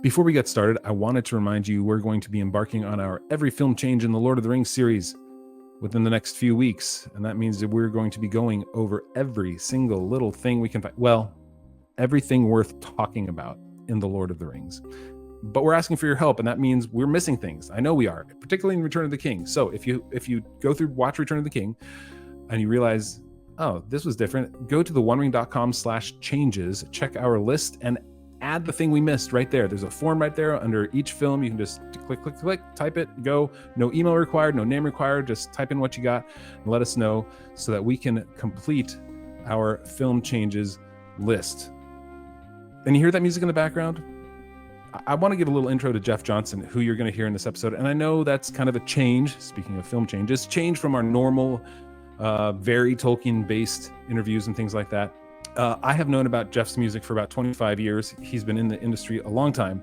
Before we get started, I wanted to remind you we're going to be embarking on our Every Film Change in the Lord of the Rings series within the next few weeks. And that means that we're going to be going over every single little thing we can find. Well, everything worth talking about in the Lord of the Rings. But we're asking for your help, and that means we're missing things. I know we are, particularly in Return of the King. So if you go through watch Return of the King and you realize, oh, this was different, go to theonering.com/changes, check our list, and add the thing we missed right there. There's a form right there under each film. You can just click, type it, go. No email required, no name required. Just type in what you got and let us know so that we can complete our film changes list. And you hear that music in the background? I want to give a little intro to Jeff Johnson, who you're going to hear in this episode. And I know that's kind of a change, speaking of film changes, change from our normal, very Tolkien-based interviews and things like that. I have known about Jeff's music for about 25 years. He's been in the industry a long time,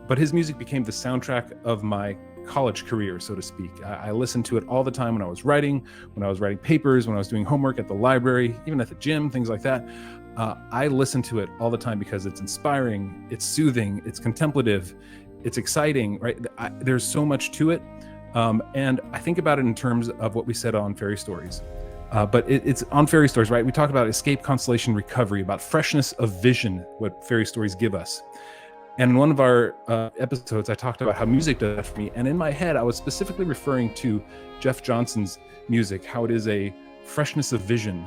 but his music became the soundtrack of my college career, so to speak. I listened to it all the time when I was writing papers, when I was doing homework at the library, even at the gym, things like that. I listen to it all the time because it's inspiring, it's soothing, it's contemplative, it's exciting, right? There's so much to it. And I think about it in terms of what we said on Fairy Stories. But it's on Fairy Stories, right? We talked about escape-consolation-recovery, about freshness of vision, what Fairy Stories give us. And in one of our episodes, I talked about how music does that for me. And in my head, I was specifically referring to Jeff Johnson's music, how it is a freshness of vision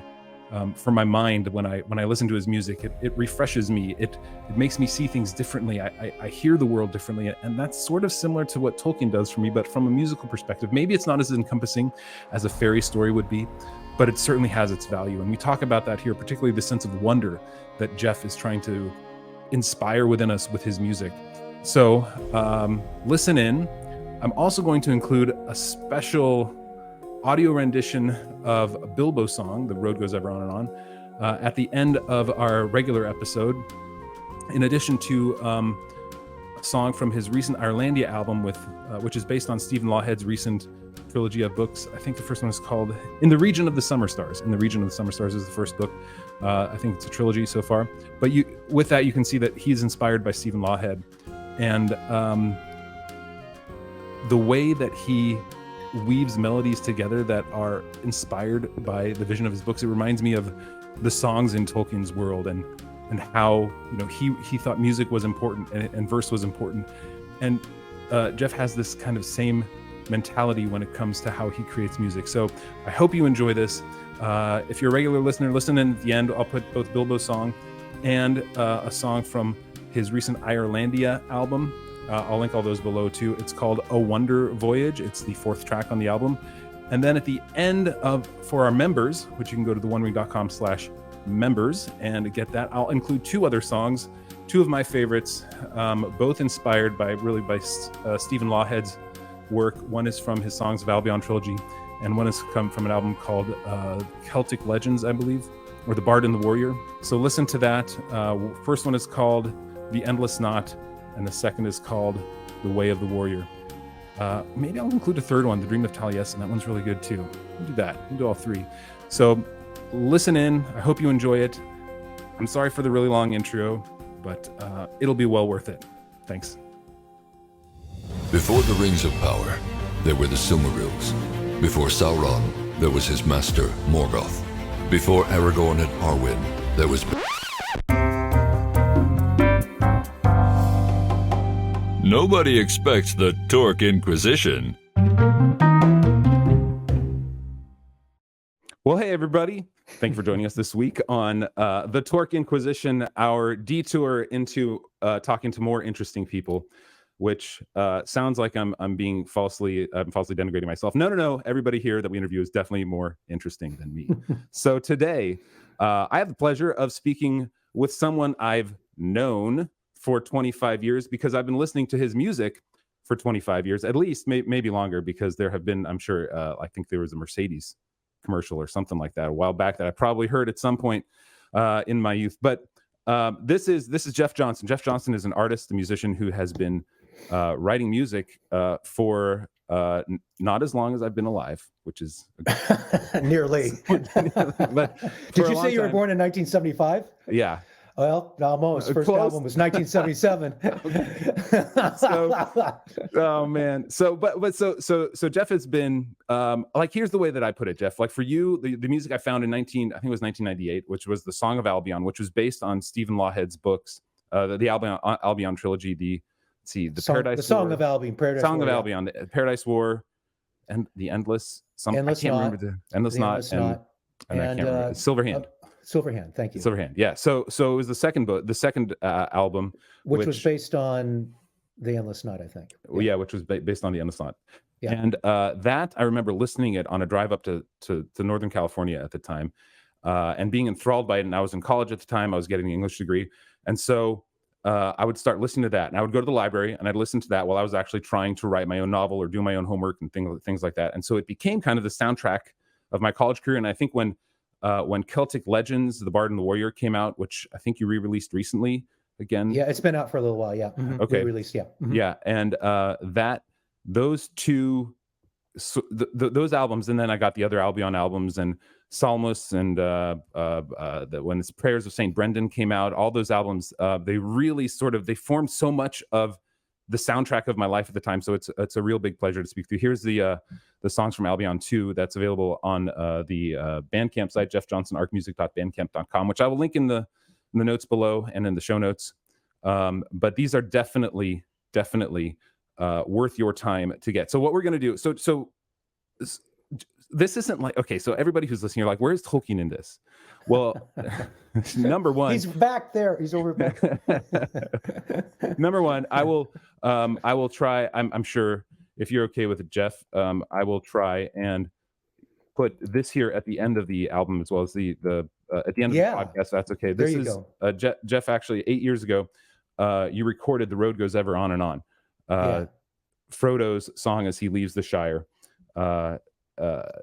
for my mind when I listen to his music. It refreshes me. It makes me see things differently. I hear the world differently. And that's sort of similar to what Tolkien does for me, but from a musical perspective. Maybe it's not as encompassing as a fairy story would be, but it certainly has its value. And we talk about that here, particularly the sense of wonder that Jeff is trying to inspire within us with his music. So listen in. I'm also going to include a special audio rendition of a Bilbo song, The Road Goes Ever On and On, at the end of our regular episode, in addition to a song from his recent Eirlandia album, which is based on Stephen Lawhead's recent trilogy of books. I think the first one is called In the Region of the Summer Stars. In the Region of the Summer Stars is the first book. I think it's a trilogy so far. But with that, you can see that he's inspired by Stephen Lawhead. And the way that he weaves melodies together that are inspired by the vision of his books, it reminds me of the songs in Tolkien's world and how he thought music was important and verse was important. And Jeff has this kind of same mentality when it comes to how he creates music. So I hope you enjoy this. If you're a regular listener, listen in at the end. I'll put both Bilbo's song and a song from his recent Eirlandia album. I'll link all those below too. It's called A Wonder Voyage. It's the 4th track on the album. And then at the end for our members, which you can go to theonering.com/members and get that, I'll include 2 other songs, 2 of my favorites, both inspired by Stephen Lawhead's work. One is from his Songs of Albion trilogy, and one has come from an album called Celtic Legends, I believe, or The Bard and the Warrior. So listen to that. First one is called The Endless Knot, and the second is called The Way of the Warrior. Maybe I'll include a third one, The Dream of Taliesin. That one's really good too. We'll do that. We'll do all 3. So listen in. I hope you enjoy it. I'm sorry for the really long intro, but it'll be well worth it. Thanks. Before the Rings of Power, there were the Silmarils. Before Sauron, there was his master, Morgoth. Before Aragorn and Arwen, there was... Nobody expects the Torque Inquisition. Well, hey, everybody. Thank you for joining us this week on the Torque Inquisition, our detour into talking to more interesting people, which sounds like I'm falsely denigrating myself. No. Everybody here that we interview is definitely more interesting than me. So today, I have the pleasure of speaking with someone I've known for 25 years because I've been listening to his music for 25 years, at least, maybe longer, because there have been, I'm sure, I think there was a Mercedes commercial or something like that a while back that I probably heard at some point in my youth. But this is Jeff Johnson. Jeff Johnson is an artist, a musician who has been writing music for not as long as I've been alive, which is nearly. But did you say you were born in 1975? Yeah. Well, almost. First Close. album was 1977. Oh man. So Jeff has been like, here's the way that I put it, Jeff. Like for you, the music I found in I think it was 1998, which was the Song of Albion, which was based on Stephen Lawhead's books, the Albion trilogy, the Song of Albion, Paradise Song War, of Albion, the Paradise War, and the Endless. Endless I can't Knot, remember the Endless Knot, and I can't remember Silverhand. Silverhand, thank you. Silverhand, yeah. So it was the second book, the second album, which was based on the Endless Knot, I think. Yeah, which was based on the Endless Knot. Yeah. And that I remember listening it on a drive up to Northern California at the time, and being enthralled by it. And I was in college at the time. I was getting an English degree, and so I would start listening to that. And I would go to the library and I'd listen to that while I was actually trying to write my own novel or do my own homework and things like that. And so it became kind of the soundtrack of my college career. And I think when Celtic Legends, The Bard and the Warrior came out, which I think you re-released recently again. Yeah, it's been out for a little while. Yeah. Mm-hmm. Okay. Re-released. Yeah. Mm-hmm. Yeah, and those two, those albums, and then I got the other Albion albums and Psalmists and when it's Prayers of Saint Brendan came out, all those albums, they really they formed so much of the soundtrack of my life at the time. So it's a real big pleasure to speak through. Here's the Songs from Albion 2 that's available on the Bandcamp site, jeffjohnsonartmusic.bandcamp.com, which I will link in the notes below and in the show notes. But these are definitely worth your time to get. So what we're going to do, so this isn't like, okay, so everybody who's listening, you're like, where's Tolkien in this? Well, number one, he's back there. He's over back. Number one, I will try. I'm sure if you're okay with it, Jeff, I will try and put this here at the end of the album as well as the at the end of the podcast. That's okay. This is Jeff. Actually, 8 years ago, you recorded "The Road Goes Ever On and On," Frodo's song as he leaves the Shire.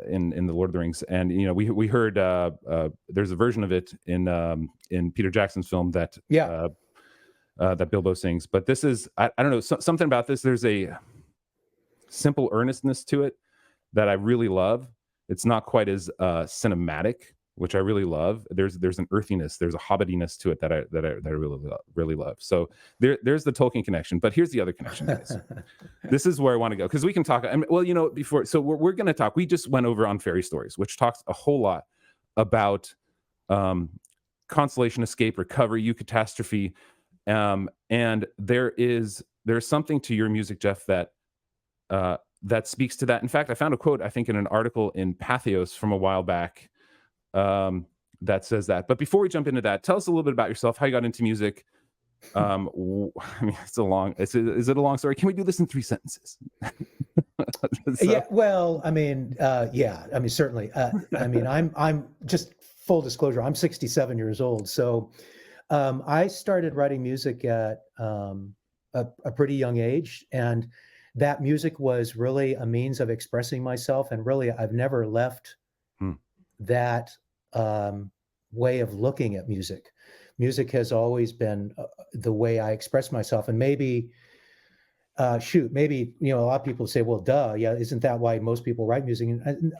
In the Lord of the Rings, and we heard there's a version of it in Peter Jackson's film that that Bilbo sings. But this is I don't know, something about this. There's a simple earnestness to it that I really love. It's not quite as cinematic, which I really love. There's an earthiness, there's a hobbitiness to it that I really love. So there's the Tolkien connection. But here's the other connection, guys. This is where I want to go, because we can talk. Before, so we're going to talk. We just went over on Fairy Stories, which talks a whole lot about consolation, escape, recovery, eucatastrophe, and there's something to your music, Jeff, that speaks to that. In fact, I found a quote, I think, in an article in Pathos from a while back, that says that. But before we jump into that, tell us a little bit about yourself, how you got into music. I mean, is it a long story? Can we do this in 3 sentences? Yeah, well, I mean, certainly. I'm just full disclosure, I'm 67 years old. So I started writing music at a pretty young age, and that music was really a means of expressing myself. And really, I've never left that way of looking at music. Music has always been the way I express myself. And maybe a lot of people say, well, duh, yeah, isn't that why most people write music? And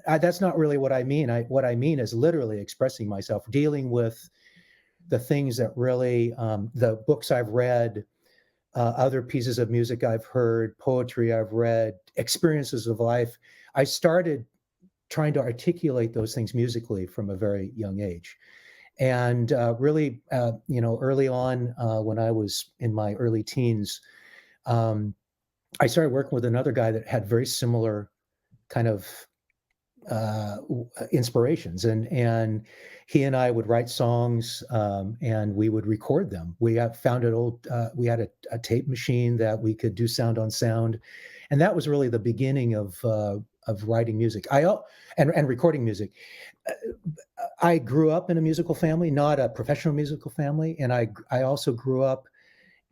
that's not really what I mean. What I mean is literally expressing myself, dealing with the things that really, the books I've read, other pieces of music I've heard, poetry I've read, experiences of life. I started trying to articulate those things musically from a very young age. And really, early on, when I was in my early teens, I started working with another guy that had very similar kind of inspirations, and he and I would write songs, and we would record them. We found an old, we had a tape machine that we could do sound on sound, and that was really the beginning of writing music. And recording music. I grew up in a musical family, not a professional musical family, and I also grew up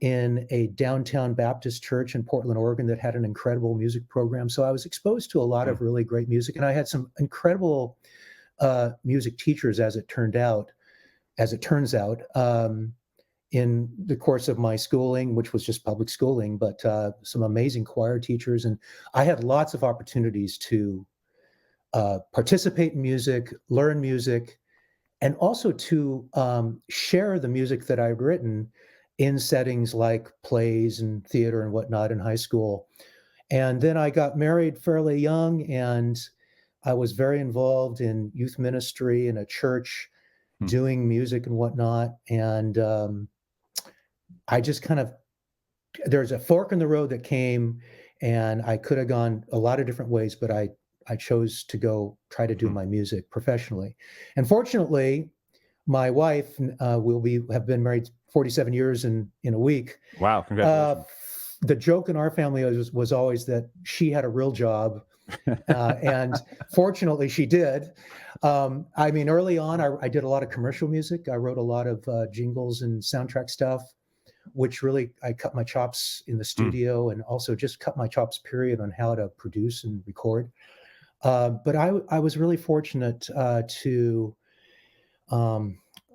in a downtown Baptist church in Portland, Oregon, that had an incredible music program. So I was exposed to a lot of really great music, and I had some incredible music teachers, as it turns out, in the course of my schooling, which was just public schooling, but some amazing choir teachers. And I had lots of opportunities to participate in music, learn music, and also to share the music that I'd written in settings like plays and theater and whatnot in high school. And then I got married fairly young, and I was very involved in youth ministry in a church, doing music and whatnot. And I just kind of, there's a fork in the road that came, and I could have gone a lot of different ways, but I chose to go try to do my music professionally. And fortunately, my wife have been married 47 years in a week. Wow, congratulations. The joke in our family was always that she had a real job, and fortunately she did. I mean, early on, I did a lot of commercial music. I wrote a lot of jingles and soundtrack stuff, which really, I cut my chops in the studio, and also just cut my chops, period, on how to produce and record. But I was really fortunate to,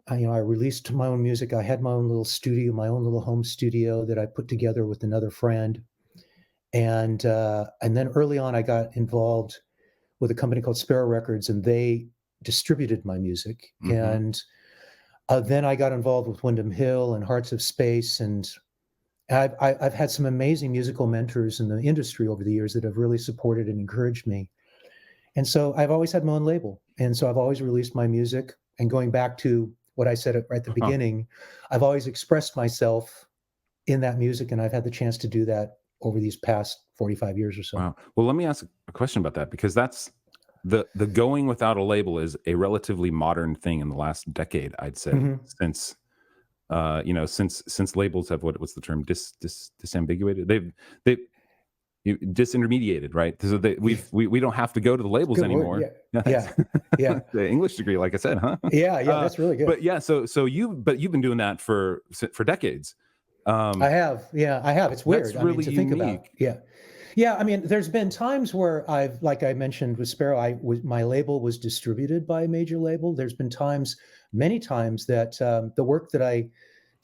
I released my own music. I had my own little studio, my own little home studio that I put together with another friend. And then early on, I got involved with a company called Sparrow Records, and they distributed my music. And then I got involved with Windham Hill and Hearts of Space, and I've had some amazing musical mentors in the industry over the years that have really supported and encouraged me. And so I've always had my own label, and so I've always released my music. And going back to what I said right at the beginning, I've always expressed myself in that music, and I've had the chance to do that over these past 45 years or so. Wow. Well, let me ask a question about that, because that's the going without a label is a relatively modern thing in the last decade, I'd say, since since labels have what's the term, disambiguated. They've disintermediated, right? So we don't have to go to the labels anymore. Yeah. The English degree, like I said, huh? Yeah, that's really good. But yeah, so you've been doing that for decades. I have. It's weird. That's really to think unique. about. Yeah. I mean, there's been times where like I mentioned with Sparrow, my label was distributed by a major label. There's been many times that the work that I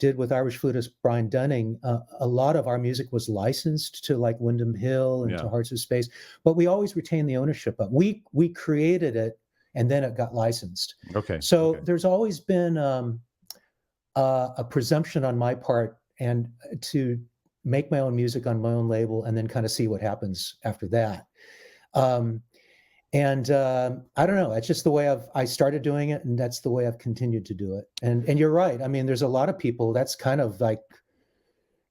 did with Irish flutist Brian Dunning, a lot of our music was licensed to like Windham Hill and to Hearts of Space, but we always retained the ownership. But we created it, and then it got licensed. So there's always been a presumption on my part, and to make my own music on my own label, and then kind of see what happens after that. And I don't know, it's just the way I started doing it, and that's the way I've continued to do it. And you're right. I mean, there's a lot of people, that's kind of like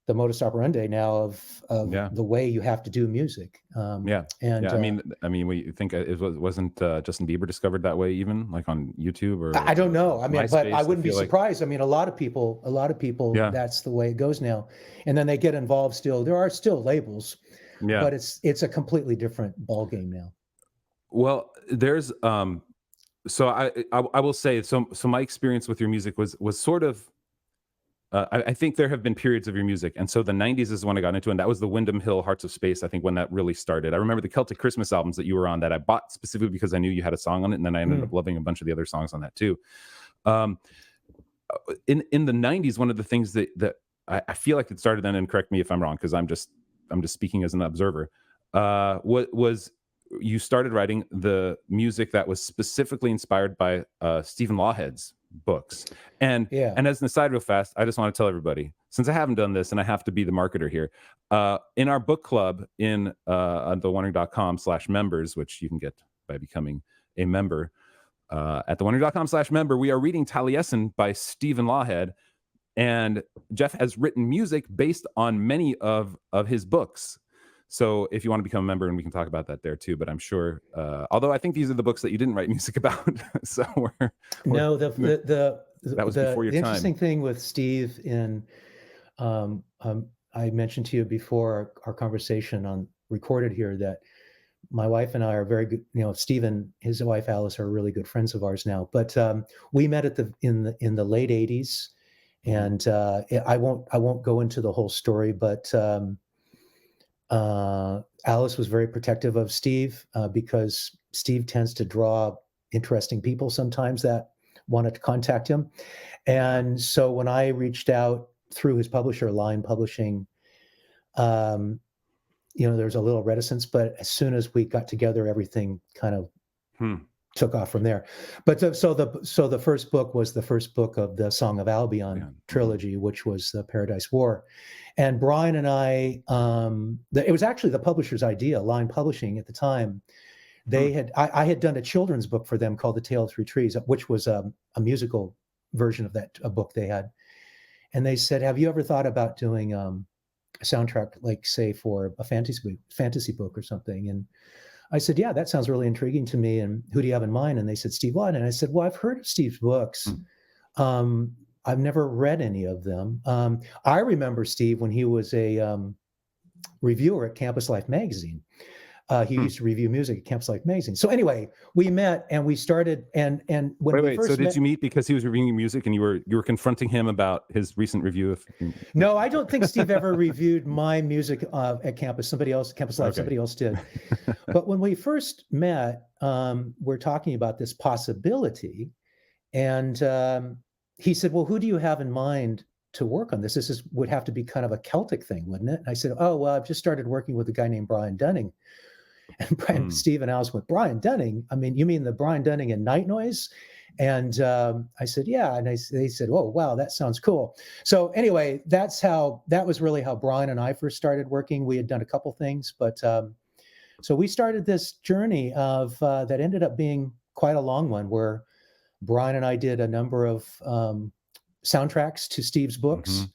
the modus operandi now of the way you have to do music. And I mean, we think wasn't Justin Bieber discovered that way, even like on YouTube or I don't know. I mean, MySpace, but I wouldn't be surprised. I mean, a lot of people, that's the way it goes now. And then they get involved still. There are still labels, but it's a completely different ballgame now. Well, there's so I will say, so my experience with your music was sort of I think there have been periods of your music, and so the 90s is when I got into it, and that was the Windham Hill Hearts of Space, I think, when that really started. I remember the Celtic Christmas albums that you were on that I bought specifically because I knew you had a song on it, and then I ended up loving a bunch of the other songs on that too. In the 90s, one of the things that I feel like it started then, and correct me if I'm wrong, because I'm just speaking as an observer, was you started writing the music that was specifically inspired by Stephen Lawheads books. And as an aside real fast, I just want to tell everybody, since I haven't done this and I have to be the marketer here, in our book club on thewondering.com/members, which you can get by becoming a member, at thewondering.com/member, we are reading Taliesin by Stephen Lawhead, and Jeff has written music based on many of his books. So if you want to become a member, and we can talk about that there too, but I'm sure, although I think these are the books that you didn't write music about. So that was before your time. The interesting thing with Steve, I mentioned to you before our conversation on recorded here that my wife and I are very good. Steve and his wife Alice are really good friends of ours now. But we met in the late '80s, and I won't go into the whole story, but. Alice was very protective of Steve because Steve tends to draw interesting people sometimes that wanted to contact him. And so when I reached out through his publisher, Line Publishing, there's a little reticence, but as soon as we got together, everything kind of took off from there. But so the first book was the first book of the Song of Albion trilogy, which was the Paradise War. And Brian and I, it was actually the publisher's idea, Line Publishing at the time. I had done a children's book for them called The Tale of Three Trees, which was a musical version of a book they had. And they said, have you ever thought about doing a soundtrack, like say for a fantasy book or something? And I said, yeah, that sounds really intriguing to me. And who do you have in mind? And they said, Steve Watt. And I said, well, I've heard of Steve's books. I've never read any of them. I remember Steve when he was a reviewer at Campus Life magazine. He used to review music at Campus Life magazine. So anyway, we met and we started. And when we first so did you meet because he was reviewing music and you were confronting him about his recent review of? No, I don't think Steve ever reviewed my music at Campus. Campus Life, somebody else did. But when we first met, we're talking about this possibility, and he said, "Well, who do you have in mind to work on this? Would have to be kind of a Celtic thing, wouldn't it?" And I said, "Oh, well, I've just started working with a guy named Brian Dunning." And Steve and Alice went, Brian Dunning? I mean, you mean the Brian Dunning in Night Noise? And I said, yeah. And they said, oh, wow, that sounds cool. So anyway, that was really how Brian and I first started working. We had done a couple things, but so we started this journey of that ended up being quite a long one, where Brian and I did a number of soundtracks to Steve's books.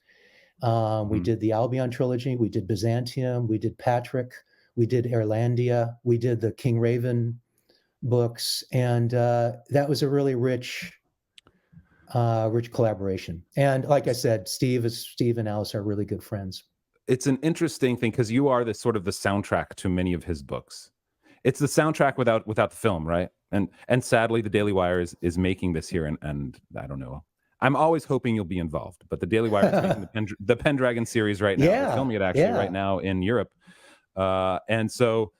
We did the Albion trilogy. We did Byzantium. We did Patrick. We did Eirlandia. We did the King Raven books, and that was a really rich collaboration. And like I said, Steve and Alice are really good friends. It's an interesting thing because you are the soundtrack to many of his books. It's the soundtrack without the film, right? And sadly, the Daily Wire is making this here, and I don't know. I'm always hoping you'll be involved, but the Daily Wire is making the Pendragon series right now. They're filming it actually right now in Europe. And so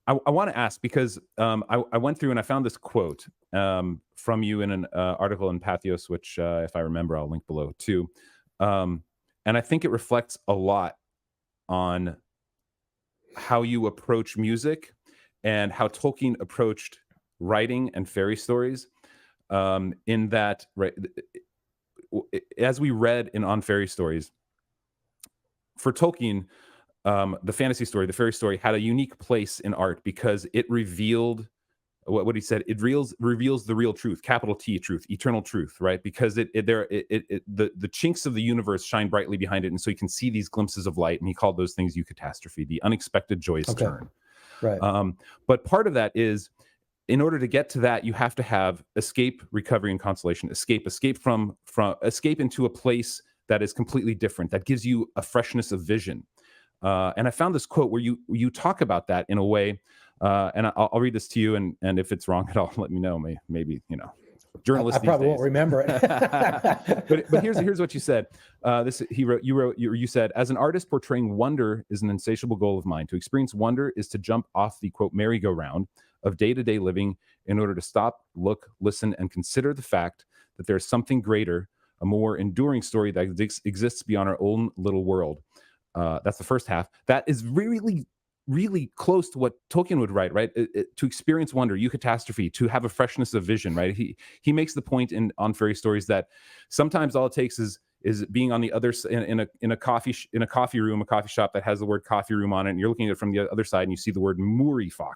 I want to ask, because I went through and I found this quote from you in an article in Pathos, which if I remember, I'll link below too. And I think it reflects a lot on how you approach music and how Tolkien approached writing and fairy stories. In that, right, as we read on fairy stories, for Tolkien, the fantasy story, the fairy story, had a unique place in art because it revealed what he said. It reveals the real truth, capital T truth, eternal truth, right? Because the chinks of the universe shine brightly behind it, and so you can see these glimpses of light. And he called those things eucatastrophe, the unexpected joyous turn. Right. But part of that is, in order to get to that, you have to have escape, recovery, and consolation. Escape into a place that is completely different, that gives you a freshness of vision. And I found this quote where you talk about that in a way, and I'll read this to you, and if it's wrong at all, let me know. Maybe journalists. I probably won't remember it. but here's what you said. You said, as an artist, portraying wonder is an insatiable goal of mine. To experience wonder is to jump off the quote merry-go-round of day-to-day living in order to stop, look, listen, and consider the fact that there's something greater, a more enduring story that exists beyond our own little world. That's the first half. That is really, really close to what Tolkien would write, right? To experience wonder, eucatastrophe, to have a freshness of vision, right? He makes the point on fairy stories that sometimes all it takes is being on the other in a coffee room, a coffee shop that has the word coffee room on it, and you're looking at it from the other side and you see the word Moorifok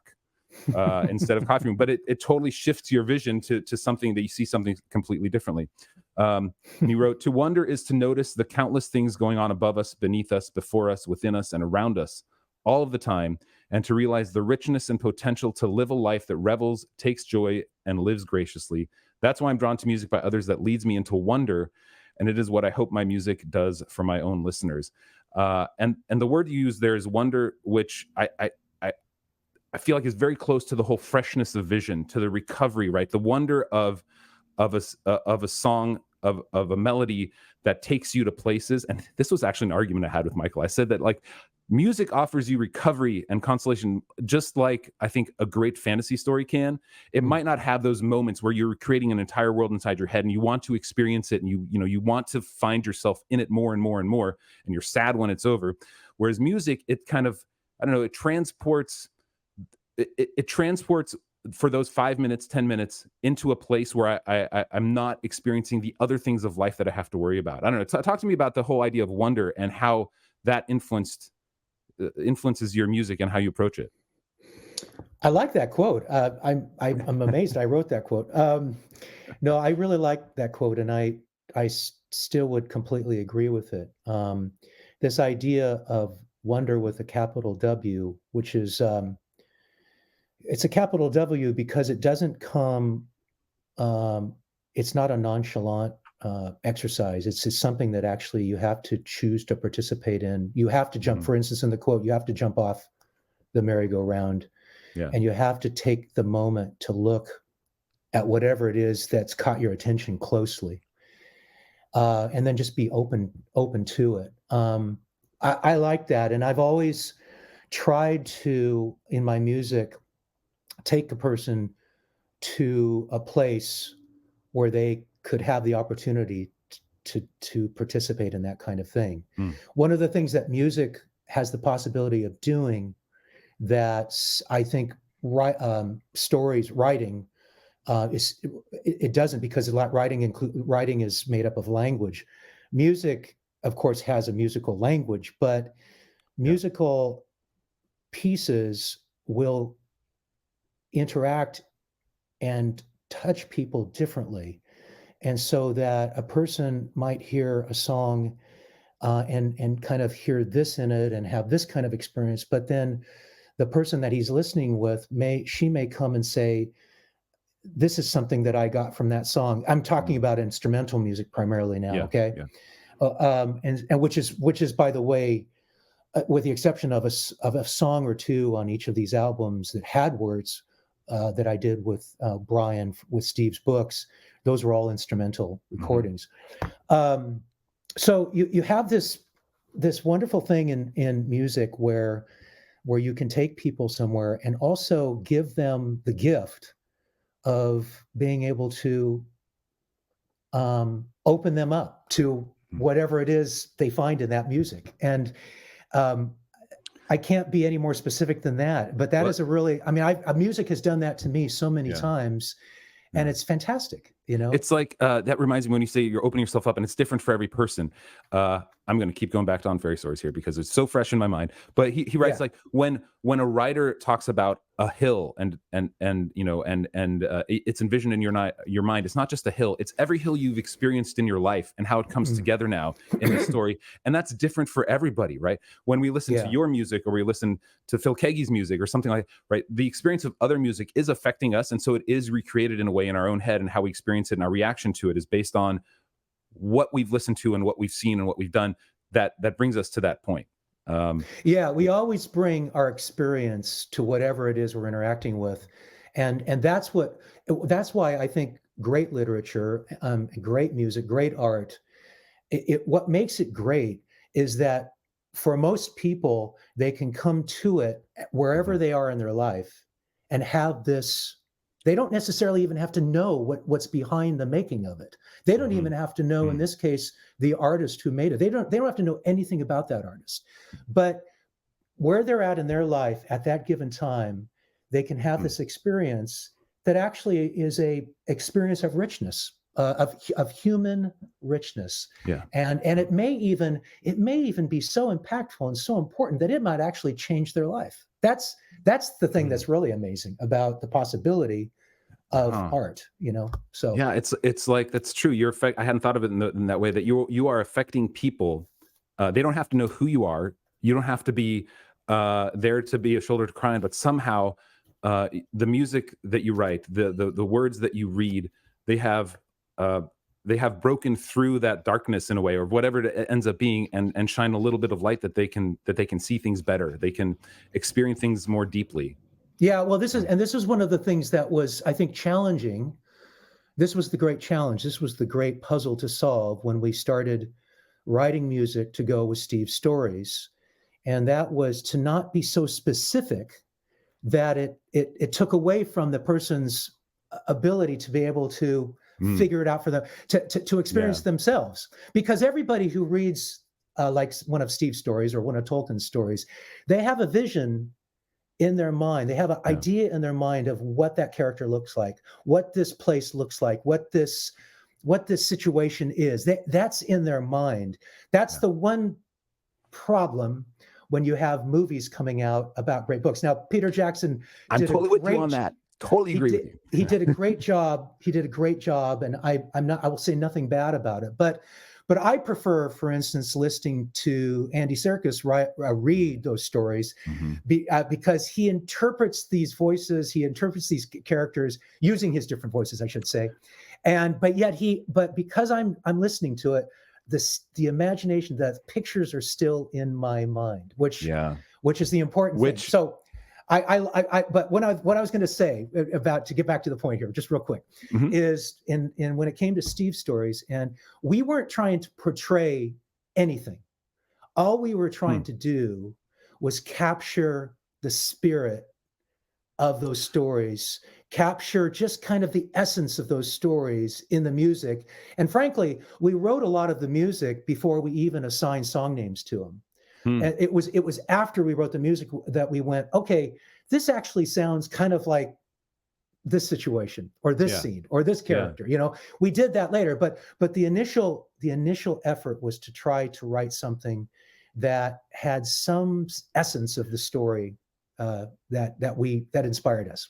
instead of coffee room, but it totally shifts your vision to something that you see something completely differently. And he wrote, to wonder is to notice the countless things going on above us, beneath us, before us, within us, and around us all of the time, and to realize the richness and potential to live a life that revels, takes joy, and lives graciously. That's why I'm drawn to music by others, that leads me into wonder, and it is what I hope my music does for my own listeners. And the word you use there is wonder, which I feel like is very close to the whole freshness of vision, to the recovery, right? The wonder of a song, of a melody that takes you to places. And this was actually an argument I had with Michael. I said that, like, music offers you recovery and consolation, just like I think a great fantasy story can. It might not have those moments where you're creating an entire world inside your head and you want to experience it, and you want to find yourself in it more and more and more, and you're sad when it's over. Whereas music, it kind of, I don't know, it transports for those 5 minutes, 10 minutes into a place where I'm not experiencing the other things of life that I have to worry about. I don't know. Talk to me about the whole idea of wonder and how that influences your music and how you approach it. I like that quote. I'm amazed I wrote that quote. No, I really like that quote, and I still would completely agree with it. This idea of wonder with a capital W, which is it's a capital W because it doesn't come. It's not a nonchalant exercise. It's just something that actually you have to choose to participate in. You have to jump, for instance, in the quote, you have to jump off the merry-go-round. Yeah. And you have to take the moment to look at whatever it is that's caught your attention closely, and then just be open to it. I like that, and I've always tried to, in my music, take a person to a place where they could have the opportunity to participate in that kind of thing. One of the things that music has the possibility of doing that I think writing it doesn't, because writing is made up of language. Music, of course, has a musical language, but musical pieces will interact and touch people differently. And so that a person might hear a song and kind of hear this in it and have this kind of experience, but then the person that he's listening with may come and say, this is something that I got from that song. I'm talking about instrumental music primarily now. Yeah, okay. Yeah. And which is, by the way, with the exception of a song or two on each of these albums that had words that I did with Brian, with Steve's books, those were all instrumental recordings. So you have this wonderful thing in music where you can take people somewhere and also give them the gift of being able to open them up to whatever it is they find in that music. And I can't be any more specific than that, but that is a really, I mean, music has done that to me so many times, and it's fantastic. You know, it's like that reminds me when you say you're opening yourself up, and it's different for every person. I'm going to keep going back to On Fairy Stories here because it's so fresh in my mind. But he writes like when a writer talks about a hill and you know and it's envisioned in your mind. It's not just a hill; it's every hill you've experienced in your life and how it comes together now in the story. And that's different for everybody, right? When we listen to your music or we listen to Phil Keaggy's music or something like that, right, the experience of other music is affecting us, and so it is recreated in a way in our own head, and how we experience it and our reaction to it is based on what we've listened to and what we've seen and what we've done that brings us to that point. We always bring our experience to whatever it is we're interacting with, and that's why I think great literature, great music, great art, what makes it great is that for most people, they can come to it wherever they are in their life and have this. They don't necessarily even have to know what's behind the making of it. They don't even have to know, in this case, the artist who made it. They don't have to know anything about that artist. But where they're at in their life at that given time, they can have this experience that actually is a experience of richness, of human richness. Yeah. And it may even be so impactful and so important that it might actually change their life. That's the thing that's really amazing about the possibility of art, you know. So yeah, it's like, that's true. I hadn't thought of it in that way, that you are affecting people. They don't have to know who you are. You don't have to be there to be a shoulder to cry on, but somehow the music that you write, the words that you read, they have broken through that darkness in a way, or whatever it ends up being, and shine a little bit of light that they can see things better. They can experience things more deeply. Yeah, well, this is one of the things that was, I think, challenging. This was the great challenge. This was the great puzzle to solve when we started writing music to go with Steve's stories. And that was to not be so specific that it took away from the person's ability to be able to figure it out for them, to experience themselves. Because everybody who reads like one of Steve's stories or one of Tolkien's stories, they have a vision in their mind. They have an idea in their mind of what that character looks like, what this place looks like, what this situation is. That's in their mind. That's the one problem when you have movies coming out about great books. Now, Peter Jackson I'm totally with you on that. Totally agree with you. He did a great job. He did a great job, and I will say nothing bad about it. But I prefer, for instance, listening to Andy Serkis read those stories because he interprets these voices, he interprets these characters using his different voices, I should say. But because I'm listening to it, the imagination, the pictures are still in my mind, which is the important thing. So but what I was going to say about, to get back to the point here, just real quick, is in when it came to Steve's stories, and we weren't trying to portray anything. All we were trying to do was capture the spirit of those stories, capture just kind of the essence of those stories in the music. And frankly, we wrote a lot of the music before we even assigned song names to them. And it was after we wrote the music that we went, okay, this actually sounds kind of like this situation or this scene or this character. You know, we did that later, but the initial effort was to try to write something that had some essence of the story that inspired us.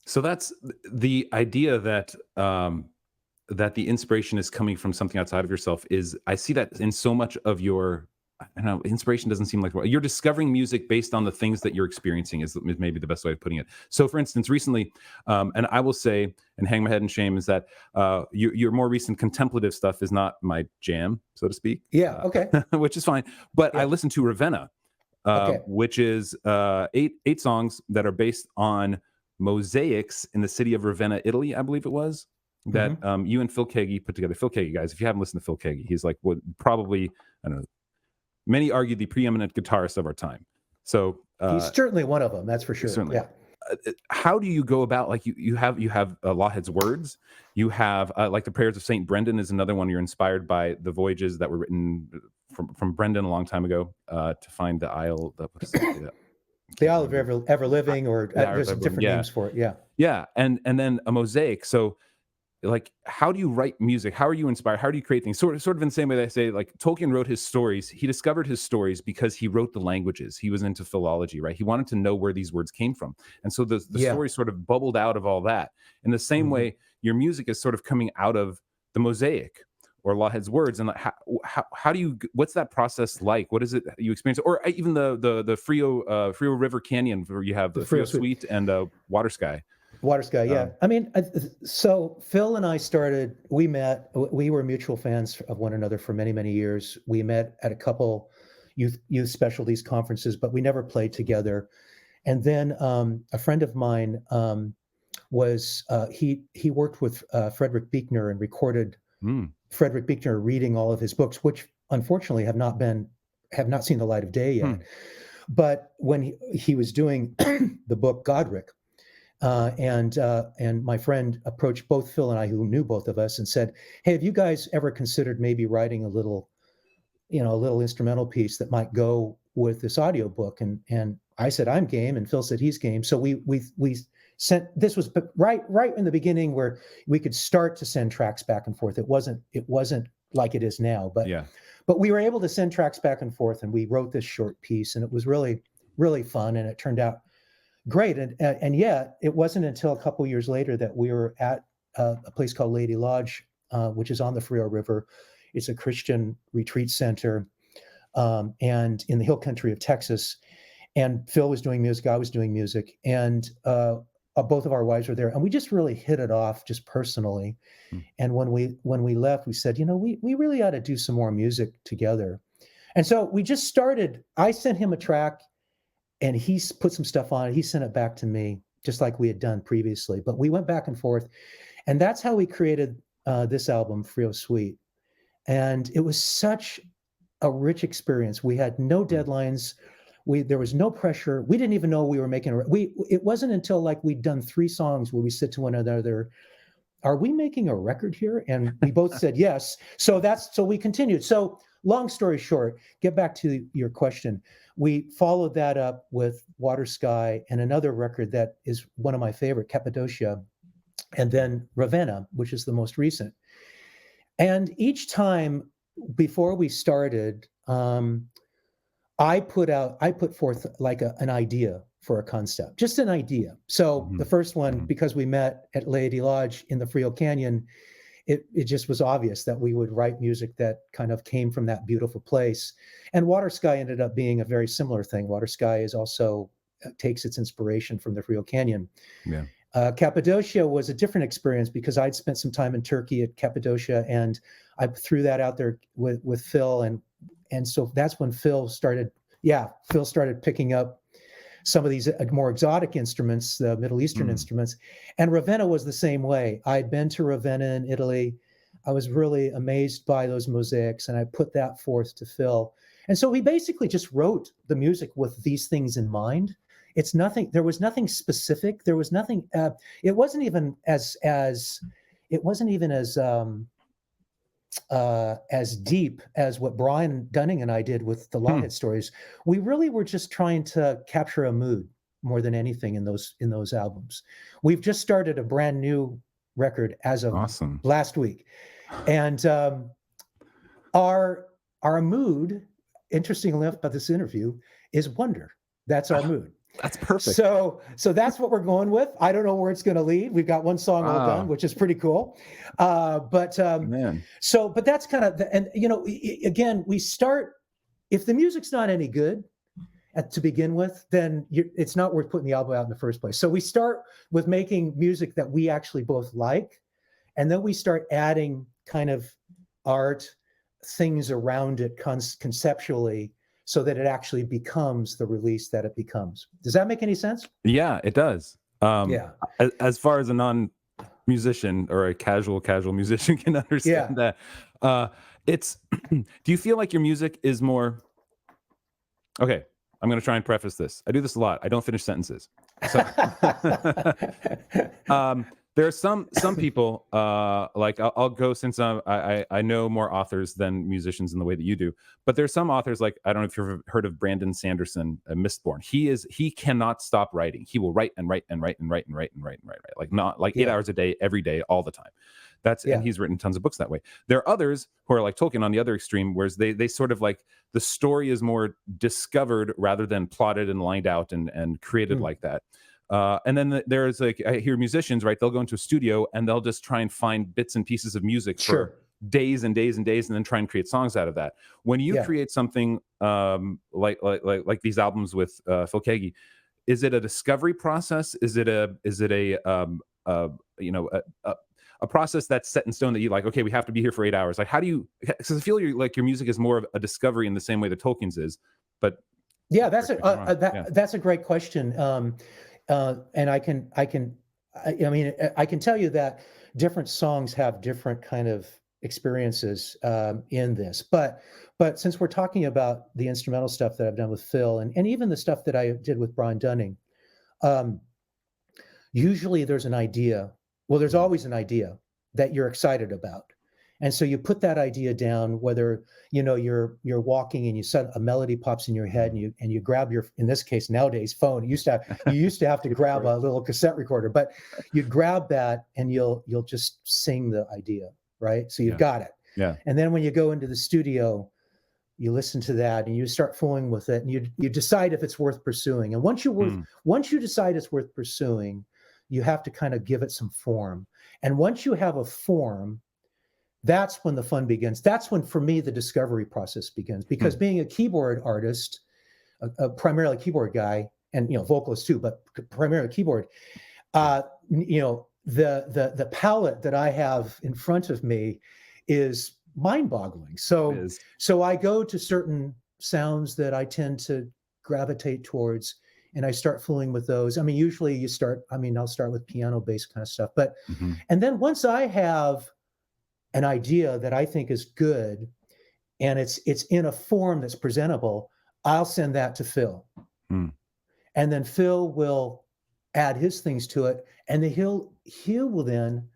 So that's the idea that that the inspiration is coming from something outside of yourself. I see that in so much of your, I don't know, inspiration doesn't seem like, you're discovering music based on the things that you're experiencing is maybe the best way of putting it. So for instance, recently, and I will say, and hang my head in shame, is that your more recent contemplative stuff is not my jam, so to speak. Yeah, okay. Which is fine. But I listened to Ravenna, which is eight songs that are based on mosaics in the city of Ravenna, Italy, I believe it was, that you and Phil Keaggy put together. Phil Keaggy, guys, if you haven't listened to Phil Keaggy, he's like probably, I don't know, many argue the preeminent guitarist of our time. So he's certainly one of them, that's for sure. Certainly. Yeah. How do you go about, like, you have Lawheads words, you have like the prayers of Saint Brendan is another one. You're inspired by the voyages that were written from Brendan a long time ago to find the Isle. The Isle of Ever Living, or there's different names for it. Yeah, and then a mosaic. So, like, how do you write music? How are you inspired? How do you create things? Sort of in the same way that I say, like, Tolkien wrote his stories. He discovered his stories because he wrote the languages. He was into philology, right? He wanted to know where these words came from. And so the story sort of bubbled out of all that. In the same way, your music is sort of coming out of the mosaic or Lawheads words. And how do you, what's that process like? What is it you experience? Or even the Frio River Canyon, where you have the Frio Suite and Water Sky. Water Sky, yeah. I mean, so Phil and I we were mutual fans of one another for many, many years. We met at a couple youth specialties conferences, but we never played together. And then a friend of mine he worked with Frederick Buechner and recorded Frederick Buechner reading all of his books, which unfortunately have not seen the light of day yet. But when he was doing the book Godric, and my friend approached both Phil and I, who knew both of us, and said, "Hey, have you guys ever considered maybe writing a little instrumental piece that might go with this audiobook?" And I said, "I'm game," and Phil said he's game. So we sent. This was right in the beginning where we could start to send tracks back and forth. It wasn't like it is now, but we were able to send tracks back and forth, and we wrote this short piece, and it was really, really fun, and it turned out great. And yet it wasn't until a couple of years later that we were at a place called Lady Lodge, which is on the Frio River. It's a Christian retreat center, and in the hill country of Texas. And Phil was doing music, I was doing music, and both of our wives were there, and we just really hit it off just personally. And when we left, we said, we really ought to do some more music together. And so we just started. I sent him a track, and he put some stuff on it. He sent it back to me, just like we had done previously. But we went back and forth, and that's how we created this album, Frio Suite. And it was such a rich experience. We had no deadlines. There was no pressure. We didn't even know we were making it wasn't until like we'd done 3 songs where we said to one another, "Are we making a record here?" And we both said yes. So we continued. So long story short, get back to your question. We followed that up with Water Sky and another record that is one of my favorite, Cappadocia, and then Ravenna, which is the most recent. And each time before we started, I put forth like an idea for a concept, just an idea. So the first one, because we met at Lady Lodge in the Frio Canyon, it just was obvious that we would write music that kind of came from that beautiful place. And Water Sky ended up being a very similar thing. Water Sky is also takes its inspiration from the Frio Canyon. Yeah. Cappadocia was a different experience because I'd spent some time in Turkey at Cappadocia, and I threw that out there with Phil, and so that's when Phil started picking up some of these more exotic instruments, the Middle Eastern instruments. And Ravenna was the same way. I'd been to Ravenna in Italy. I was really amazed by those mosaics, and I put that forth to Phil. And so we basically just wrote the music with these things in mind. There was nothing specific. There was nothing, it wasn't even as deep as what Brian Dunning and I did with the Lawhead stories. We really were just trying to capture a mood more than anything in those albums. We've just started a brand new record as of last week. And our mood, interestingly enough about this interview, is wonder. That's our mood. That's perfect. So that's what we're going with. I don't know where it's going to lead. We've got one song all done, which is pretty cool. But that's kind of and again, we start, if the music's not any good to begin with, then it's not worth putting the album out in the first place. So we start with making music that we actually both like, and then we start adding kind of art things around it conceptually, so that it actually becomes the release that it becomes. Does that make any sense? Yeah, it does. As far as a non-musician or a casual musician can understand that, it's. Do you feel like your music is more? Okay, I'm going to try and preface this. I do this a lot. I don't finish sentences. So, there are some people, like I'll go, since I know more authors than musicians in the way that you do, but there's some authors, like, I don't know if you've ever heard of Brandon Sanderson, Mistborn. He cannot stop writing. He will write and write and write and write and write and write and write, like 8 hours a day, every day, all the time. And he's written tons of books that way. There are others who are like Tolkien on the other extreme, whereas they sort of like, the story is more discovered rather than plotted and lined out and created like that. And then there's like, I hear musicians, right? They'll go into a studio and they'll just try and find bits and pieces of music for days and days and days, and then try and create songs out of that. When you create something like these albums with Phil Keaggy, is it a discovery process? Is it a process that's set in stone that you like, okay, we have to be here for 8 hours? Like, how do you, because I feel like your music is more of a discovery in the same way that Tolkien's is, but that's a great question. And I can tell you that different songs have different kind of experiences in this. But since we're talking about the instrumental stuff that I've done with Phil, and even the stuff that I did with Brian Dunning, usually there's an idea. Well, there's always an idea that you're excited about. And so you put that idea down, whether you're walking and a melody pops in your head, and you grab your, in this case nowadays, phone. You used to have to grab a little cassette recorder, but you grab that and you'll just sing the idea, right? So you've got it. Yeah. And then when you go into the studio, you listen to that and you start fooling with it, and you decide if it's worth pursuing. And once you decide it's worth pursuing, you have to kind of give it some form. And once you have a form, that's when the fun begins. That's when, for me, the discovery process begins. Because being a keyboard artist, a primarily keyboard guy, and vocalist too, but primarily keyboard, the palette that I have in front of me is mind-boggling. So I go to certain sounds that I tend to gravitate towards, and I start fooling with those. I mean, usually I'll start with piano, bass kind of stuff, but and then once I have an idea that I think is good, and it's in a form that's presentable, I'll send that to Phil. And then Phil will add his things to it, and then he will then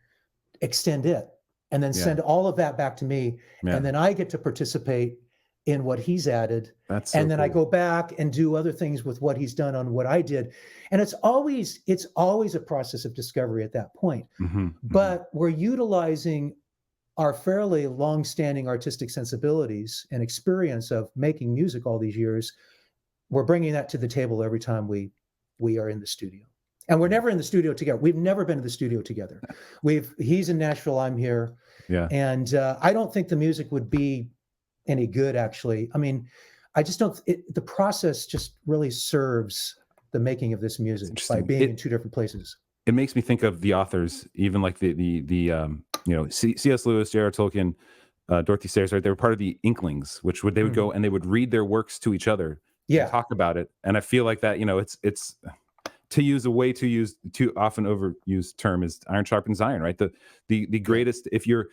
extend it, and then send all of that back to me. And then I get to participate in what he's added. That's so and then cool. I go back and do other things with what he's done on what I did. And it's always a process of discovery at that point. But we're utilizing our fairly long-standing artistic sensibilities and experience of making music all these years. We're bringing that to the table every time we are in the studio. And we're never in the studio together. We've never been in the studio together. He's in Nashville, I'm here. Yeah. And I don't think the music would be any good, actually. I mean, I just don't, the process just really serves the making of this music by being in two different places. It makes me think of the authors, even like the C.S. Lewis, J.R. Tolkien, Dorothy Sayers, right? They were part of the Inklings, which they would go and they would read their works to each other, and talk about it. And I feel like that, it's to use a way too often overused term is iron sharpens iron, right? The greatest, if you're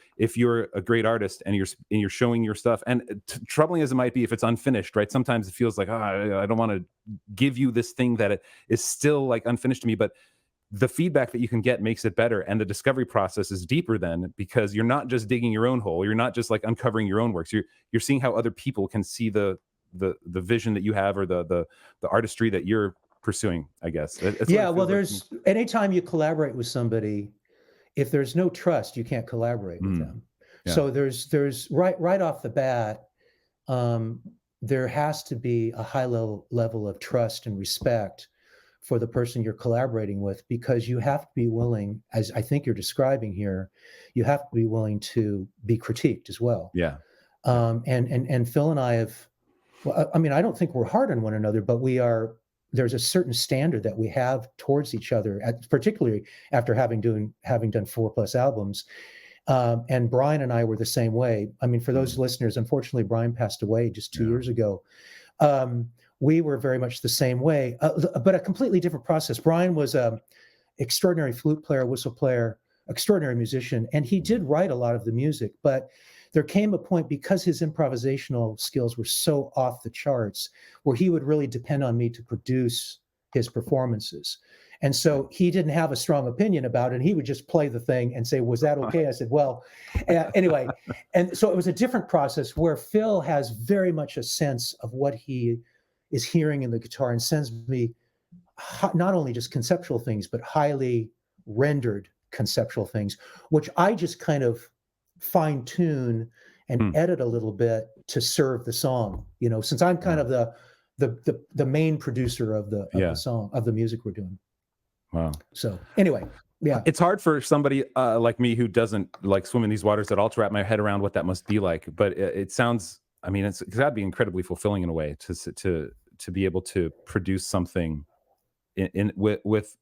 a great artist and you're showing your stuff, and troubling as it might be if it's unfinished, right? Sometimes it feels like, I don't want to give you this thing that it is still like unfinished to me, but the feedback that you can get makes it better, and the discovery process is deeper then, because you're not just digging your own hole, you're not just like uncovering your own works, you're seeing how other people can see the vision that you have, or the artistry that you're pursuing, I guess. Well, there's anytime you collaborate with somebody, if there's no trust, you can't collaborate with them. Yeah. So there's right off the bat, there has to be a high level of trust and respect for the person you're collaborating with, because you have to be willing, as I think you're describing here, you have to be willing to be critiqued as well. Yeah. And Phil and I have, well, I mean, I don't think we're hard on one another, but there's a certain standard that we have towards each other, particularly after having done 4+ albums. And Brian and I were the same way. I mean, for those listeners, unfortunately, Brian passed away just 2 years ago. We were very much the same way, but a completely different process. Brian was an extraordinary flute player, whistle player, extraordinary musician, and he did write a lot of the music. But there came a point, because his improvisational skills were so off the charts, where he would really depend on me to produce his performances. And so he didn't have a strong opinion about it. And he would just play the thing and say, was that okay? I said, well, anyway. And so it was a different process, where Phil has very much a sense of what he is hearing in the guitar, and sends me not only just conceptual things, but highly rendered conceptual things, which I just kind of fine tune and edit a little bit to serve the song, since I'm kind of the main producer of the song, of the music we're doing. Wow. So anyway, yeah. It's hard for somebody like me who doesn't like swim in these waters at all to wrap my head around what that must be like. But it sounds, I mean, it's got to be incredibly fulfilling in a way to be able to produce something with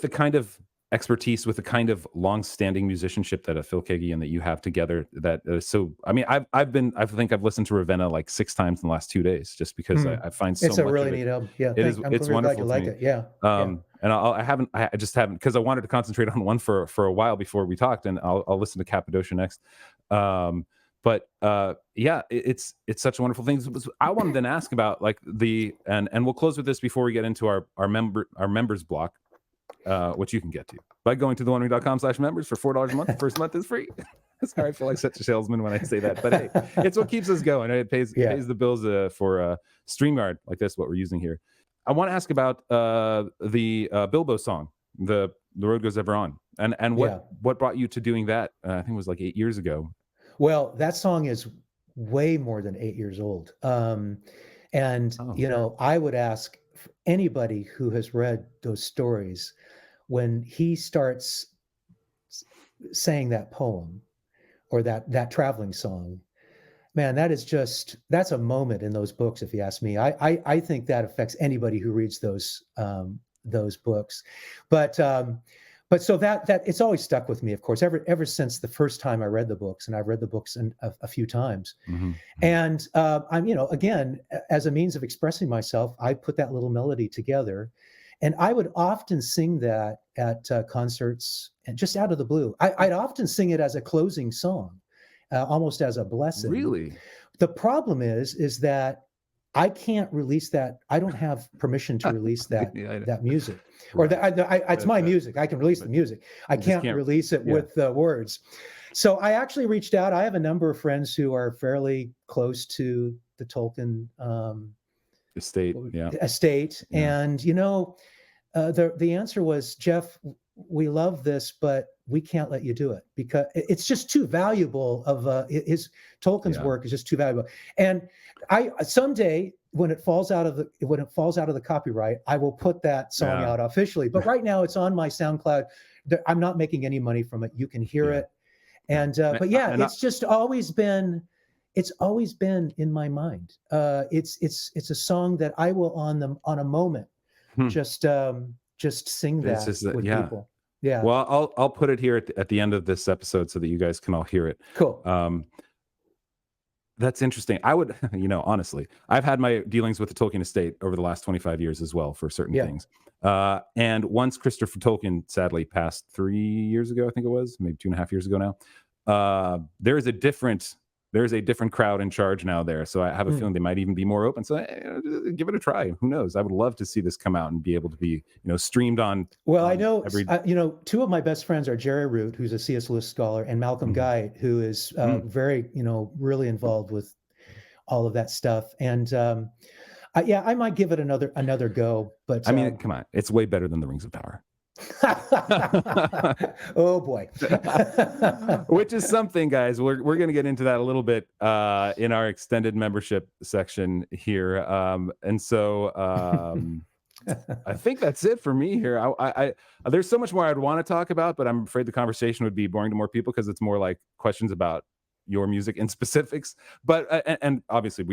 the kind of expertise, with the kind of long-standing musicianship that a Phil Keaggy and that you have together. That so, I mean, I think I've listened to Ravenna like 6 times in the last 2 days, just because I find so much. It's a really neat album. Yeah, it's really wonderful. Glad you like it. Yeah. And I just haven't, because I wanted to concentrate on one for a while before we talked, and I'll listen to Cappadocia next. It's such a wonderful thing. I wanted to ask about like and we'll close with this before we get into our members block, which you can get to by going to theonering.com/members for $4 a month. The first month is free. Sorry, I feel like such a salesman when I say that, but hey, it's what keeps us going. It pays the bills for StreamYard like this, what we're using here. I want to ask about the Bilbo song, the Road Goes Ever On, and what brought you to doing that? I think it was like 8 years ago. Well, that song is way more than 8 years old. I would ask anybody who has read those stories, when he starts saying that poem or that traveling song, man, that's a moment in those books, if you ask me. I think that affects anybody who reads those books. But so that it's always stuck with me, of course, ever since the first time I read the books, and I've read the books a few times. Mm-hmm. And I'm, again, as a means of expressing myself, I put that little melody together, and I would often sing that at concerts, and just out of the blue. I'd often sing it as a closing song, almost as a blessing. Really? The problem is that I can't release that. I don't have permission to release that that music, or it's my music. I can release the music. I can't release it with the words. So I actually reached out. I have a number of friends who are fairly close to the Tolkien estate. And the answer was, Jeff, we love this, but we can't let you do it because it's just too valuable. Tolkien's work is just too valuable. And someday when it falls out of the copyright, I will put that song out officially. But right now it's on my SoundCloud. I'm not making any money from it. You can hear it. And it's just always been. It's always been in my mind. It's a song that I will on a moment just sing that with people. Yeah. Well, I'll put it here at the end of this episode so that you guys can all hear it. Cool. That's interesting. I would, honestly, I've had my dealings with the Tolkien estate over the last 25 years as well for certain things. And once Christopher Tolkien sadly passed 3 years ago, I think it was, maybe 2.5 years ago now, there's a different crowd in charge now there. So I have a feeling they might even be more open. So give it a try. Who knows? I would love to see this come out and be able to be, streamed on. Well, I know, two of my best friends are Jerry Root, who's a C.S. Lewis scholar, and Malcolm Guy, who is very, really involved with all of that stuff. And I might give it another go. But I mean, come on, it's way better than the Rings of Power. Oh boy. Which is something, guys, we're going to get into that a little bit in our extended membership section here, and so I think that's it for me here. I there's so much more I'd want to talk about, but I'm afraid the conversation would be boring to more people because it's more like questions about your music in specifics. But and obviously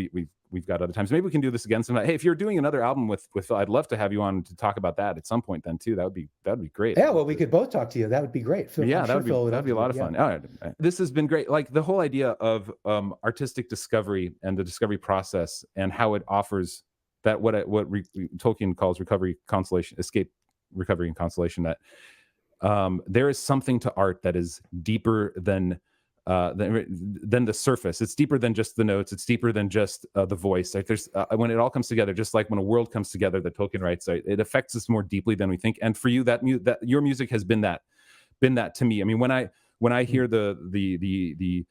we've got other times. Maybe we can do this again sometime. Hey, if you're doing another album with Phil, I'd love to have you on to talk about that at some point then too. That'd be great. Yeah, well, we could both talk to you. That would be great. Phil, yeah, that'd be a lot of fun. All right. This has been great. Like the whole idea of artistic discovery and the discovery process and how it offers that what Tolkien calls recovery, consolation, escape, recovery, and consolation. That there is something to art that is deeper than the surface. It's deeper than just the notes. It's deeper than just the voice. Like there's when it all comes together, just like when a world comes together, that Tolkien writes, it affects us more deeply than we think. And for you, that your music has been that to me. I mean, when I hear the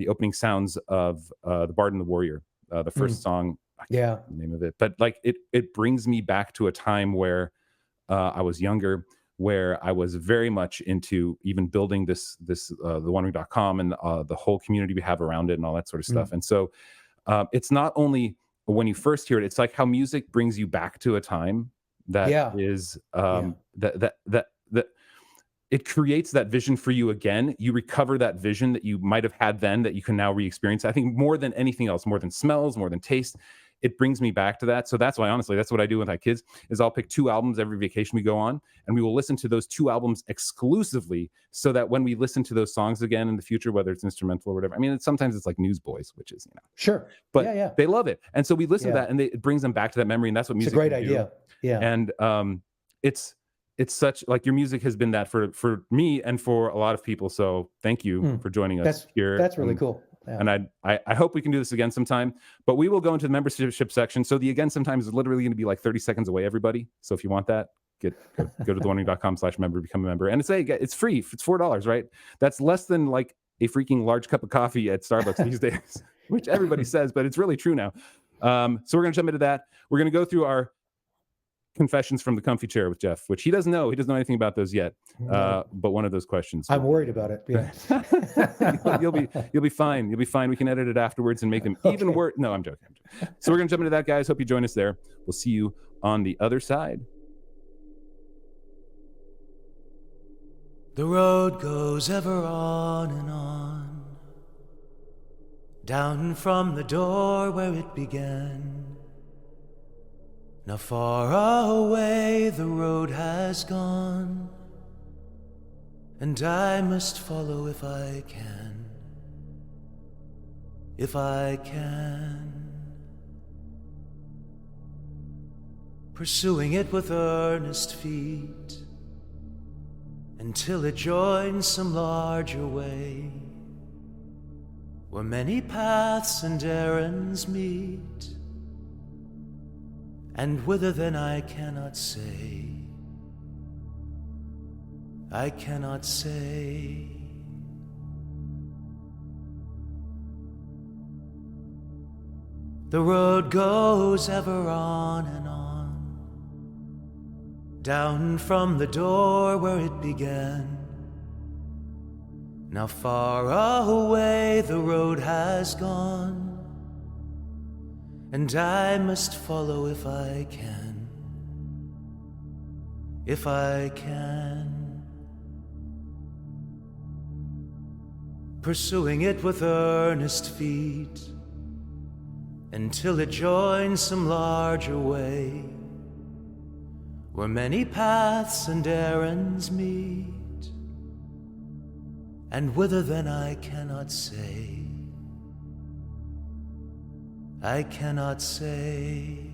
opening sounds of the Bard and the Warrior, the first song, I can't remember the name of it, but like it brings me back to a time where I was younger, where I was very much into even building this thewandering.com and the whole community we have around it and all that sort of stuff. And so it's not only when you first hear it, it's like how music brings you back to a time that is that it creates that vision for you again. You recover that vision that you might have had then that you can now re-experience. I think more than anything else, more than smells, more than taste, it brings me back to that. So that's why, honestly, that's what I do with my kids is I'll pick 2 albums every vacation we go on, and we will listen to those 2 albums exclusively so that when we listen to those songs again in the future, whether it's instrumental or whatever, I mean, sometimes it's like Newsboys, which is, sure. But they love it. And so we listen to that and it brings them back to that memory. And that's what music is. It's a great idea. Yeah. And it's such like your music has been that for me and for a lot of people. So thank you for joining us here. That's really cool. Yeah. And I hope we can do this again sometime, but we will go into the membership section. So the again sometimes is literally going to be like 30 seconds away, everybody. So if you want that, go to thewandering.com/member, become a member. And it's free. It's $4, right? That's less than like a freaking large cup of coffee at Starbucks these days, which everybody says, but it's really true now. So we're going to jump into that. We're going to go through our confessions from the comfy chair with Jeff, which he doesn't know anything about those yet. But one of those questions, I'm worried about it. Yeah. you'll be fine. You'll be fine. We can edit it afterwards and make them even worse. No, I'm joking. So we're gonna jump into that, guys. Hope you join us there. We'll see you on the other side. The road goes ever on and on, down from the door where it began. Now far away the road has gone, and I must follow if I can, pursuing it with earnest feet, until it joins some larger way, where many paths and errands meet. And whither then I cannot say, The road goes ever on and on, down from the door where it began. Now far away the road has gone, and I must follow if I can, if I can. Pursuing it with earnest feet, until it joins some larger way, where many paths and errands meet, and whither then I cannot say, I cannot say.